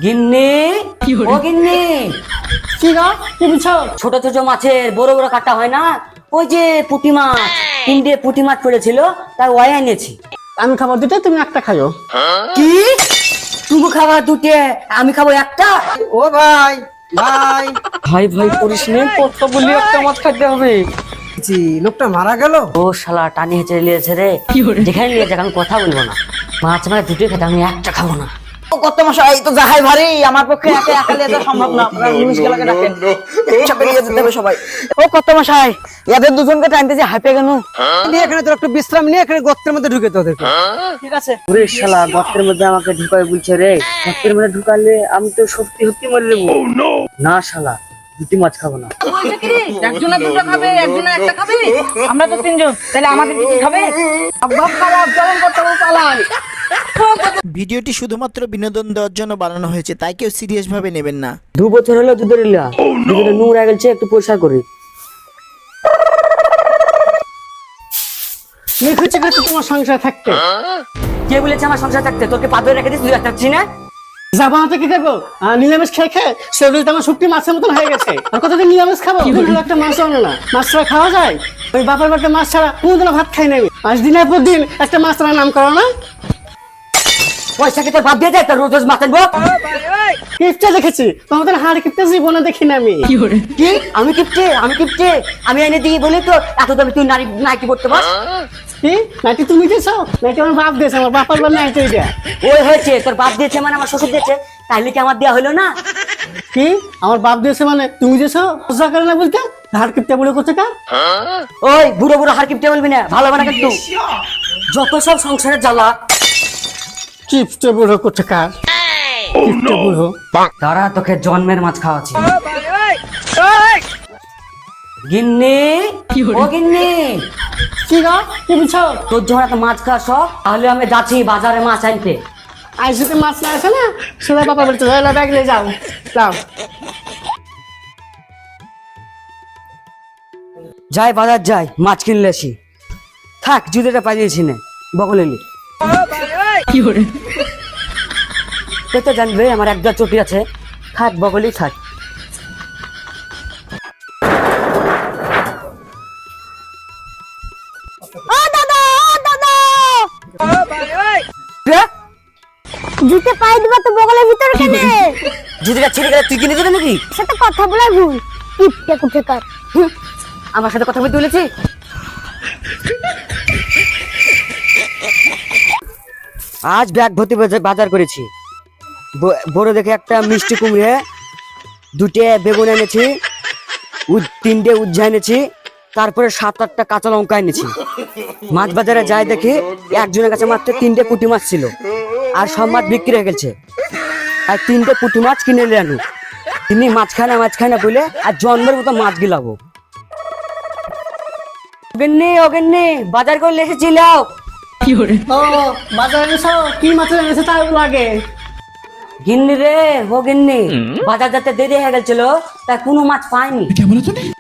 গিন্নি, ও গিন্নি, কি গো কি বুঝছো? ছোট ছোট মাছের বড় বড় কাটা হয় না, ওই যে পুঁটি মাছ, তিনটে পুঁটি মাছ পড়েছিল তাই ওয়াই এনেছি। আমি খাবার দুটো তুমি একটা খাইও। কি তুমি খাবার দুটে আমি খাবো একটা? ও ভাই ভাই ভাই ভাই করিস নে, কথা বলি একটা মাছ খাইতে হবে। জি লোকটা মারা গেল। ও শালা টানি হেঁচড়ে নিয়েছে রে, যেখানে নিয়ে যাক আমি কথা বলবো না। মাছ মানে দুটোই খেতে, আমি একটা খাবো না। কত মশাই তো যাহাই ভারী, আমার পক্ষে একা একা লিয়ে যাওয়া সম্ভব না। আপনারা নিমিষ গেলাকে ডাকেন, চাপে নিয়ে যেতে হবে সবাই। ও কত মশাই, এদের দুজনকে টানতে যে হাঁপে কেন? নিয়ে এখানে তোর একটু বিশ্রাম নিয়ে এখানে গর্তের মধ্যে ঢুকে তো ওদেরকে। ঠিক আছে। ওরে শালা গর্তের মধ্যে আমাকে ঢুকাই বলছে রে, গর্তের মধ্যে ঢুকালে আমি তো সত্যি সত্যি মরে যাবো। না শালা, দুটি মাছ খাবো না। একজনের দুটো খাবে, একজনের একটা খাবে, আমরা তো তিনজন, তাহলে আমাদের কি খাবে? আব্বা খারাপ চলন করতে হবে, পালাই। ভিডিওটি শুধুমাত্র বিনোদন দেওয়ার জন্য বানানো হয়েছে, তাই কেউ সিরিয়াস ভাবে নেবেন না। 2 বছর হলো দুধের ইলা, দুধের নোংরা গেছে, একটু পরিষ্কার করি। লিখেছে কিন্তু তোমার সংসার থাকতে কে বলেছে আমার সংসার থাকতে? তোকে পাদে রেখে দিস, তুই থাকছি না? যাবো না তো কি করবো? নিরামিষ খেয়ে খেয়ে শরীরটা আমার শুকটি মাছের মতন হয়ে গেছে। আর কতদিন নিরামিষ খাবো? একটা মাছ আনো না, মাছ ছাড়া খাওয়া যায়? ওই বাপের বাড়িতে মাছ ছাড়া কোনোদিনও ভাত খাই নাই। 5 দিনের পর দিন একটা মাছ ছাড়া নাম করো না। পয়সা কি তোর বাদ দিয়ে দেয়? তোর রোজ রোজ মাছ আনবো? কিপটা দেখেছি, তোমাদের হাড় কিপটা জীবনে দেখি না আমি। কি আমি কিপটে? আমি কিপটে? আমি এনে দিই বলে তো এত দামি তুই নারী নাইটি পড়তে পারস? কি নাইটি তুমি দিয়েছো? নাইটি আমার বাপ দিয়েছে, আমার বাপার বার নাইটি এটা। ওই হয়েছে, তোর বাপ দিয়েছে মানে আমার শ্বশুর দিয়েছে, তাহলে কি আমার দেওয়া হলো না? কি আমার বাপ দিয়েছে মানে তুমি দিয়েছো? মজা করে না বলতে হাড় কিপটা বলে করতে কার? ওই বুড়ো বুড়ো হার কিপটে বলবি না, ভালো হবে না কিন্তু। যত সব সংসারের জ্বালা। কিপটা বুড়ো করতে কার? কিপটা বুড়ো তারা তোকে জন্মের মাছ খাওয়াচ্ছে। গিন্নি, ও গিন্নি, কি গো কি বুঝছো? তোর যখন এত মাছ খাওয়া শখ, তাহলে আমি যাচ্ছি বাজারে মাছ আনতে। আইসিতে মাছ না আসে না, সোজা বাবা বলছে ব্যাগ নিয়ে যাও যাও। যাই বাজার যাই, মাছ কিনলে আসি। থাক জুদেটা পাইছি না, বগলেলি তুই তো জানবে আমার একটা চটি আছে, থাক বগলি থাক। ও দাদা, ও দাদা, কে? জুতে পাই দিবা তো বগলের ভিতরে কেন? জুতিটা ছিঁড়ে গেলে তুই কিনে দেবে নাকি? সাথে কথা বলা ভুল। কিপটা কুঠেকার। হুঁ, আমার সাথে কথা বলতে বলেছি? আজ ব্যাগ ভর্তি বাজার করেছি। বড় দেখে একটা মিষ্টি কুমড়ে, 2টে বেগুন এনেছি, 3টে উজ্জা এনেছি, তারপরে 7-8টা কাঁচা লঙ্কা এনেছি। মাছ বাজারে যাই দেখি একজনের কাছে মাত্র 3টে পুঁটি মাছ ছিল, আর সব মাছ বিক্রি হয়ে গেছে। আর 3টে পুঁটি মাছ কিনে নিয়ে আনু। তিনি মাছ খায় না বলে আর জন্মের মতো মাছ গিলাবো। গিন্নি, ও গিন্নি, বাজার করলে এসেছিলাম। ও বাজার এনেছো? কি মাছ এনেছো তাই লাগে? গিন্নি রে, ও গিন্নি, বাজার যেতে দেরি হয়ে গেছিল, তাই কোনো মাছ পাইনি।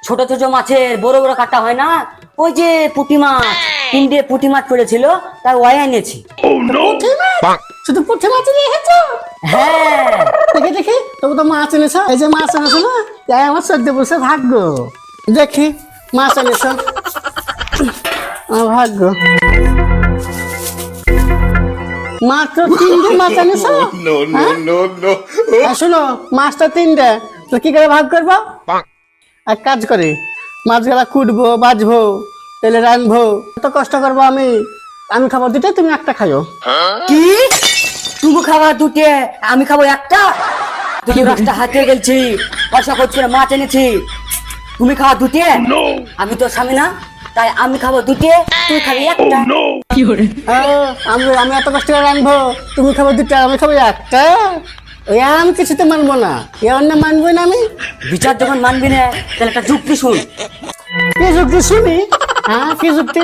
ছোট ছোট মাছের বড় বড় কাটা হয় না, ওই যে পুঁটি মাছ, 3টে পুঁটি মাছ পড়েছিল তাই ওয়াই এনেছি। শুধু পুঁটি মাছ নিয়ে এসেছো? হ্যাঁ, দেখি দেখি তবু তো মাছ এনেছো। এই যে মাছ এনেছো না, তাই আমার 14 বছর ভাগ্য। দেখি মাছ এনেছো, আমার ভাগ্য। মাত্র 3টে মাছ এনেছো? হ্যাঁ? শোনো, মাছটা 3টে, তো কি করে ভাগ করবো? এক কাজ করি, মাছগুলা কুটবো, বাজবো, তেলে রানবো, এত কষ্ট করবো আমি। আমি খাবার দুটো, তুমি একটা খাইও। কি তুমি খাবার দুটে আমি খাবো একটা? তুই রাস্তা হাতে গেলছি, পয়সা খরচ করে মাছ এনেছি, তুমি খাওয়া দুটে? আমি তো স্বামী না, তাই আমি খাবো দুটে, তুই খাবি একটা। আমি এত কষ্ট করে রানবো, তুমি খাবো দুটো, আমি খাবো একটা? ওই আমি কিছুতে মানবো না, এ অন্য মানবো না আমি। বিচার যখন মানবি না, তাহলে একটা যুক্তি শুন। কি যুক্তি শুনি? হ্যাঁ কি যুক্তি?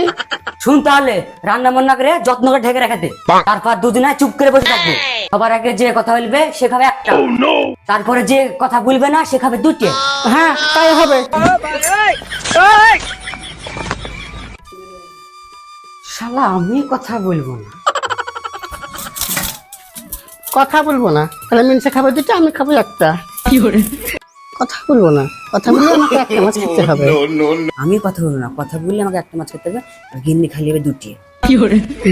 শুন তাহলে, রান্না বান্না করে যত্ন করে ঢেকে রেখে দে, তারপর দুদিনে চুপ করে বসে থাকবো। সবার আগে যে কথা বলবে সে খাবে একটা, তারপরে যে কথা বলবে না সে খাবে দুটে। হ্যাঁ তাই হবে। শালা আমি কথা বলবো না। কথা বলবো না, তাহলে মিনসে খাবে দুটো, আমি খাবো একটা। কথা বলবো না, কথা বললে আমাকে একটা মাছ খেতে হবে। আমি কথা বলবো না, কথা বললে আমাকে একটা মাছ খেতে হবে, আর গিন্নি খালি হবে দুটি।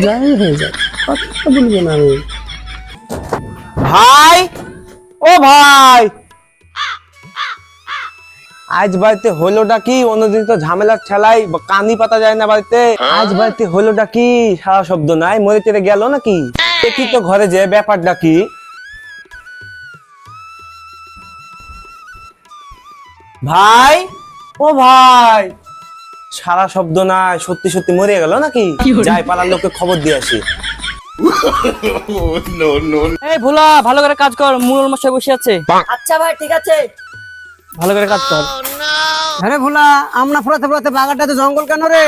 যাই হয়ে যায়, কথা বলবো না আমি। ভাই, ও ভাই, আজ বাড়িতে হলোটা কি? অন্যদিন তো ঝামেলার ঠেলাই কানি পাতা যায় না বাড়িতে, আজ বাড়িতে হলোটা কি? সারা শব্দ নাই, মরে তেরে গেল নাকি? দেখি তো ঘরে যে ব্যাপারটা কি। ভাই, ও ভাই, সারা শব্দ নাই, সত্যি সত্যি মরে গেল নাকি? যাই পাড়ার লোককে খবর দিয়ে আসি। এই ভোলা, ভালো করে কাজ কর, মুরল মশাই বসে আছে। আচ্ছা ভাই, ঠিক আছে। ভালো করে কাজ কর। আরে ভোলা, আমরা ফোলাতে ফোলাতে বাগানটা তো জঙ্গল কেন রে?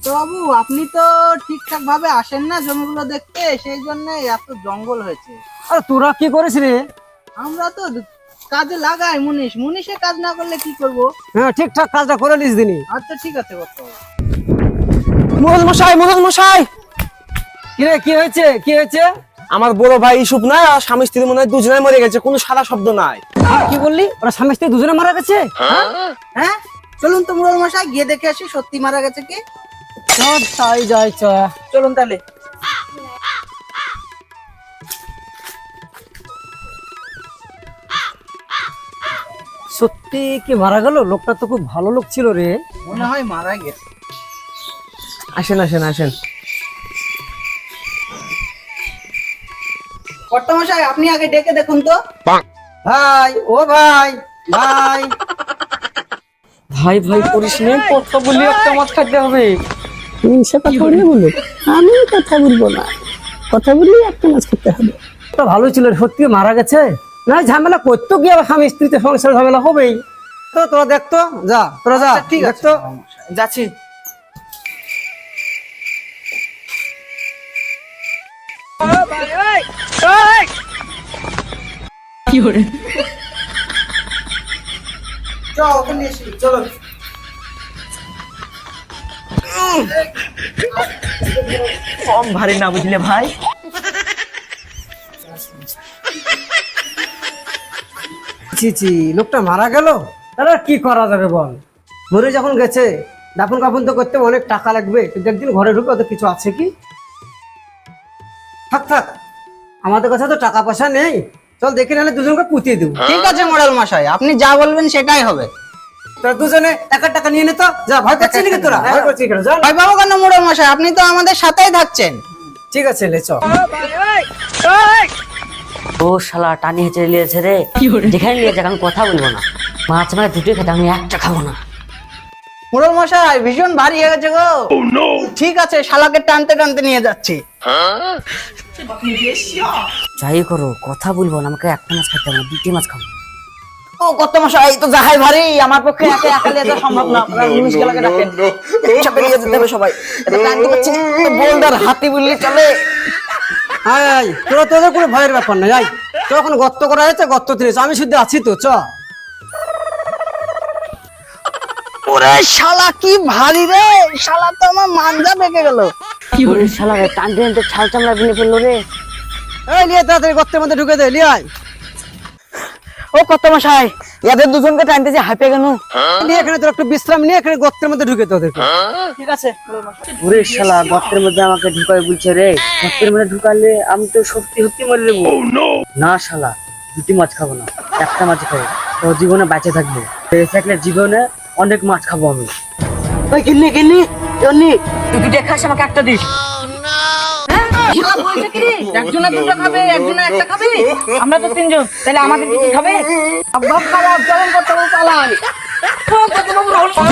তো বাবু, আপনি তো ঠিকঠাক ভাবে আসেন না জমিগুলো দেখতে, সেই জন্য এত জঙ্গল হয়েছে। আরে তোরা কি করিস রে? আমরা তো কাজে লাগাই মুনিশে কাজ না করলে কি করব? হ্যাঁ, ঠিকঠাক কাজটা করে নিস দিনি। আচ্ছা ঠিক আছে, করতে হবে। মোহন মশাই, মোহন মশাই, কি রে, কি হয়েছে, কি হয়েছে? আমার বড় ভাই ইসুপ না, আর স্বামী স্ত্রী মনে হয় দুজনে মরে গেছে, কোনো সারা শব্দ নাই। কি বললি? ওরা স্বামী স্ত্রী দুজনে মারা গেছে? হ্যাঁ, চলুন তো মুরল মশাই, গিয়ে দেখে আসি সত্যি মারা গেছে কি। সব তাই যাই চ। চলুন তাহলে। সত্যি কি মারা গেল? লোকটা তো খুব ভালো লোক ছিল রে। মনে হয় মারা গেছে। আসেন আসেন আসেন। কর্তামশাই, আপনি আগে ডেকে দেখুন তো। ভাই, ও ভাই, ভাই। ভাই ভাই করিস নে, কথা বললি একটা মাছ খাইতে হবে। সে কথা বলে বলুক, আমি কথা বলবো না, কথা বললেই একটা মাছ খেতে হবে। তো ভালো ছিল, সত্যি মারা গেছে না? ঝামেলা করতো গিয়ে আবার স্বামী স্ত্রীতে সংসার ঝামেলা হবেই। তো তোরা দেখতো, যা তোরা যা, ঠিক আছে দেখতো। যাচ্ছি। চল, ওখানে এসি, চলো। কম ভারী না বুঝলে ভাই। ছি ছি, লোকটা মারা গেল, তাহলে আর কি করা যাবে বল? মরে যখন গেছে, দাফন কাফন তো করতে অনেক টাকা লাগবে, কিন্তু একদিন ঘরে ঢুকে ওদের কিছু আছে কি? থাক থাক, আমাদের কাছে তো টাকা পয়সা নেই, চল দেখে নাহলে দুজনকে পুঁতিয়ে দেবো। ঠিক আছে মোড়াল মশাই, আপনি যা বলবেন সেটাই হবে। তোরা দুজনে এক টাকা নিয়ে নে তো, যা। ভয় পাচ্ছিস নাকি তোরা? ভয় করছিস কেন? যা। ভাই বাবু কেন মোড়াল মশাই, আপনি তো আমাদের সাথেই থাকছেন। ঠিক আছে, লে চল। ও শালা টানি হেঁচে নিয়েছে রে, যেখানে নিয়েছে আমি কথা বলবো না। মাছ মানে দুটোই খেতে, আমি একটা খাবো না। মোড়াল মশাই ভীষণ ভারী হয়ে গেছে গো। ঠিক আছে, শালাকে টানতে টানতে নিয়ে যাচ্ছি। যাই করো, কথা বলবো না, আমাকে একটা মাছ খেতে হবে না, দুটি মাছ খাবো। ও কত মশাই, তো যাহাই ভারী, আমার পক্ষে একা একা নিয়ে যাওয়া সম্ভব না। আপনারা মুনিশ গেলাকে ডাকেন, চাপে নিয়ে যেতে হবে সবাই। এটা টানতে পারছি না, বোল্ডার হাতি বললে চলে। আয় আয়, তোরা তোদের কোনো ভয়ের ব্যাপার নাই। আয়, তো এখন গর্ত করা হয়েছে, গর্ত তুলেছে, আমি শুদ্ধ আছি তো, চ। ওরে শালা কি ভারী রে, শালা তো আমার মাঞ্জা বেঁকে গেল। ওরে শালা রে, টানতে টানতে ছাল চামড়া ভেঙে ফেললো রে। এই নিয়ে তাড়াতাড়ি গর্তের মধ্যে ঢুকে দে, লিয়ে আয়। ও কত মশাই, এদের দুজনকে টানতেছি হাঁপে গেল। নিয়ে এখানে তোর একটু বিশ্রাম নিয়ে এখানে গর্তের মধ্যে ঢুকে তোদেরকে। ঠিক আছে। ওরে শালা, গর্তের মধ্যে আমাকে ঢুকাই বলছে রে। গর্তের মধ্যে ঢুকালে আমি তো সত্যি সত্যি মরে যাবো। না শালা, দুটি মাছ খাবো না, একটা মাছ খাবো, তো জীবনে বেঁচে থাকবো। বেঁচে থাকলে জীবনে অনেক মাছ খাবো আমি। ওই কিন্নি কিন্নি কিন্নি, তুই দুটো খাস, আমাকে একটা দিস। একজনের দুটো খাবে, একজনের একটা খাবে। আমরা তো তিনজন, তাহলে আমাদের কি খাবে? বাপ খারাপ, চলেন করতে পালাই। কত বাবু রহমান।